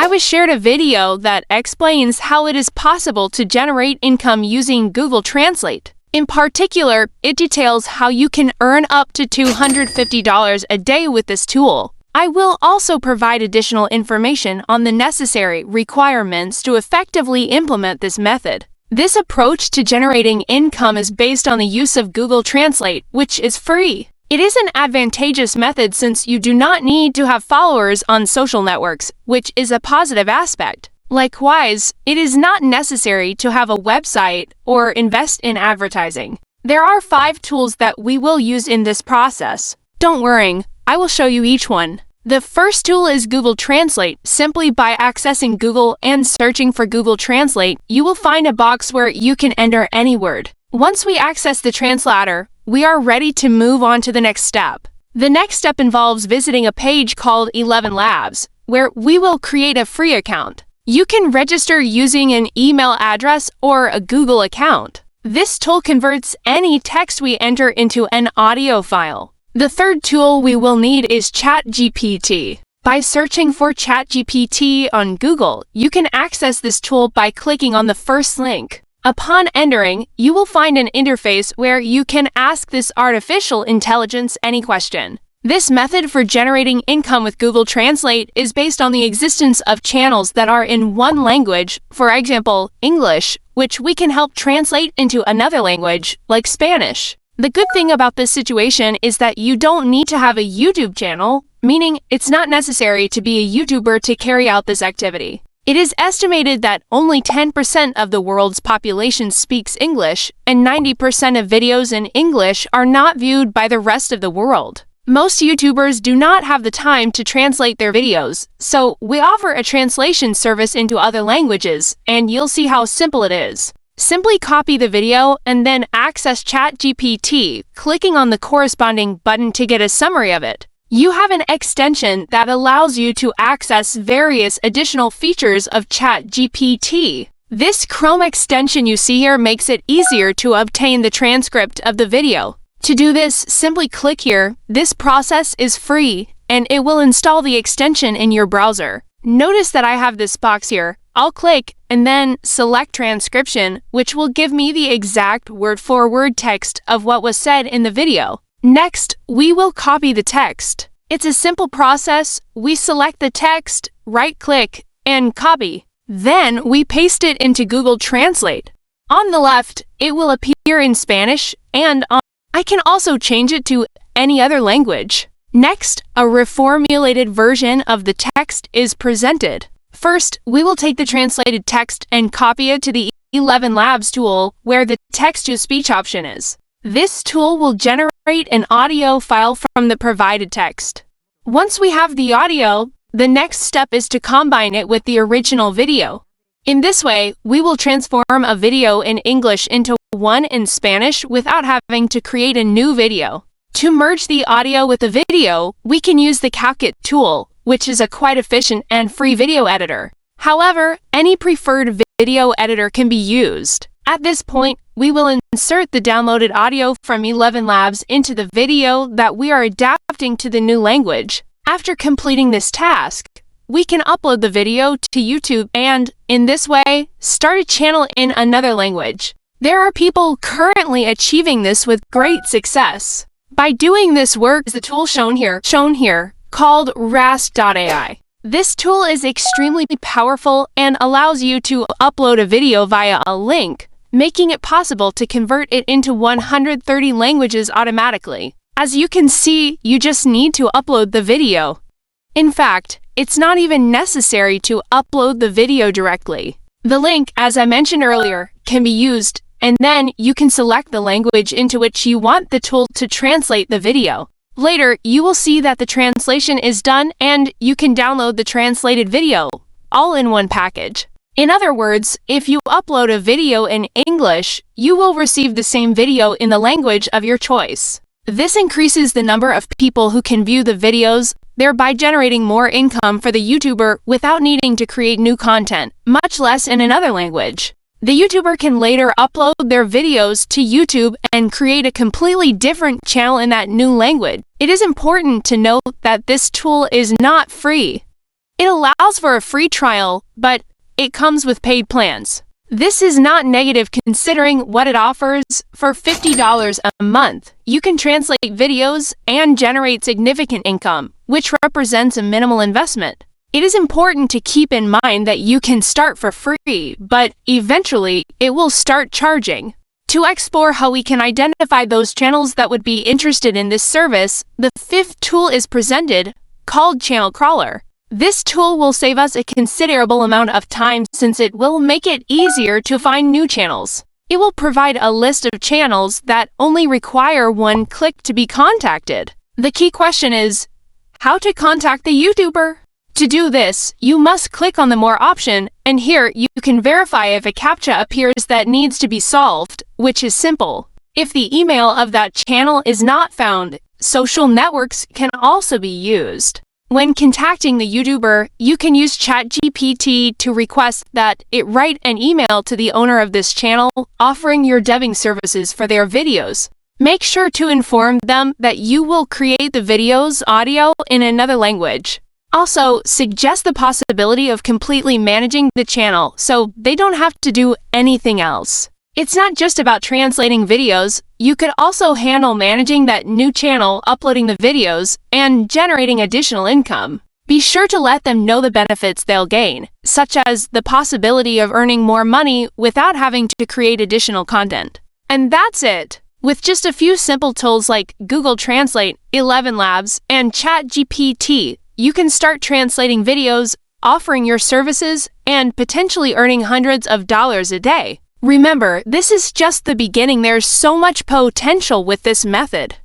I was shared a video that explains how it is possible to generate income using Google Translate. In particular, it details how you can earn up to $250 a day with this tool. I will also provide additional information on the necessary requirements to effectively implement this method. This approach to generating income is based on the use of Google Translate, which is free. It is an advantageous method since you do not need to have followers on social networks, which is a positive aspect. Likewise, it is not necessary to have a website or invest in advertising. There are 5 tools that we will use in this process. Don't worry, I will show you each one. The first tool is Google Translate. Simply by accessing Google and searching for Google Translate, you will find a box where you can enter any word. Once we access the translator, we are ready to move on to the next step. The next step involves visiting a page called 11 Labs, where we will create a free account. You can register using an email address or a Google account. This tool converts any text we enter into an audio file. The third tool we will need is ChatGPT. By searching for ChatGPT on Google, you can access this tool by clicking on the first link. Upon entering, you will find an interface where you can ask this artificial intelligence any question. This method for generating income with Google Translate is based on the existence of channels that are in one language, for example, English, which we can help translate into another language, like Spanish. The good thing about this situation is that you don't need to have a YouTube channel, meaning it's not necessary to be a YouTuber to carry out this activity. It is estimated that only 10% of the world's population speaks English, and 90% of videos in English are not viewed by the rest of the world. Most YouTubers do not have the time to translate their videos, so we offer a translation service into other languages, and you'll see how simple it is. Simply copy the video and then access ChatGPT, clicking on the corresponding button to get a summary of it. You have an extension that allows you to access various additional features of ChatGPT. This Chrome extension you see here makes it easier to obtain the transcript of the video. To do this, simply click here. This process is free, and it will install the extension in your browser. Notice that I have this box here. I'll click and then select transcription, which will give me the exact word-for-word text of what was said in the video. Next, we will copy the text. It's a simple process. We select the text, right-click, and copy. Then we paste it into Google Translate. On the left, it will appear in Spanish, and I can also change it to any other language. Next, a reformulated version of the text is presented. First, we will take the translated text and copy it to the 11 Labs tool, where the text-to-speech option is. This tool will generate an audio file from the provided text. Once we have the audio, the next step is to combine it with the original video. In this way, we will transform a video in English into one in Spanish without having to create a new video. To merge the audio with the video, we can use the CapCut tool, which is a quite efficient and free video editor. However, any preferred video editor can be used. At this point, we will insert the downloaded audio from 11 Labs into the video that we are adapting to the new language. After completing this task, we can upload the video to YouTube and, in this way, start a channel in another language. There are people currently achieving this with great success. By doing this work is the tool shown here, called Rast.ai. This tool is extremely powerful and allows you to upload a video via a link, making it possible to convert it into 130 languages automatically. As you can see, you just need to upload the video. In fact, it's not even necessary to upload the video directly. The link, as I mentioned earlier, can be used, and then you can select the language into which you want the tool to translate the video. Later, you will see that the translation is done and you can download the translated video, all in one package. In other words, if you upload a video in English, you will receive the same video in the language of your choice. This increases the number of people who can view the videos, thereby generating more income for the YouTuber without needing to create new content, much less in another language. The YouTuber can later upload their videos to YouTube and create a completely different channel in that new language. It is important to note that this tool is not free. It allows for a free trial, but it comes with paid plans. This is not negative considering what it offers. For $50 a month, you can translate videos and generate significant income, which represents a minimal investment. It is important to keep in mind that you can start for free, but eventually it will start charging. To explore how we can identify those channels that would be interested in this service, the fifth tool is presented, called Channel Crawler. This tool will save us a considerable amount of time since it will make it easier to find new channels. It will provide a list of channels that only require one click to be contacted. The key question is, how to contact the YouTuber? To do this, you must click on the More option, and here you can verify if a CAPTCHA appears that needs to be solved, which is simple. If the email of that channel is not found, social networks can also be used. When contacting the YouTuber, you can use ChatGPT to request that it write an email to the owner of this channel, offering your dubbing services for their videos. Make sure to inform them that you will create the video's audio in another language. Also, suggest the possibility of completely managing the channel so they don't have to do anything else. It's not just about translating videos, you could also handle managing that new channel, uploading the videos, and generating additional income. Be sure to let them know the benefits they'll gain, such as the possibility of earning more money without having to create additional content. And that's it! With just a few simple tools like Google Translate, ElevenLabs, and ChatGPT, you can start translating videos, offering your services, and potentially earning hundreds of dollars a day. Remember, this is just the beginning. There's so much potential with this method.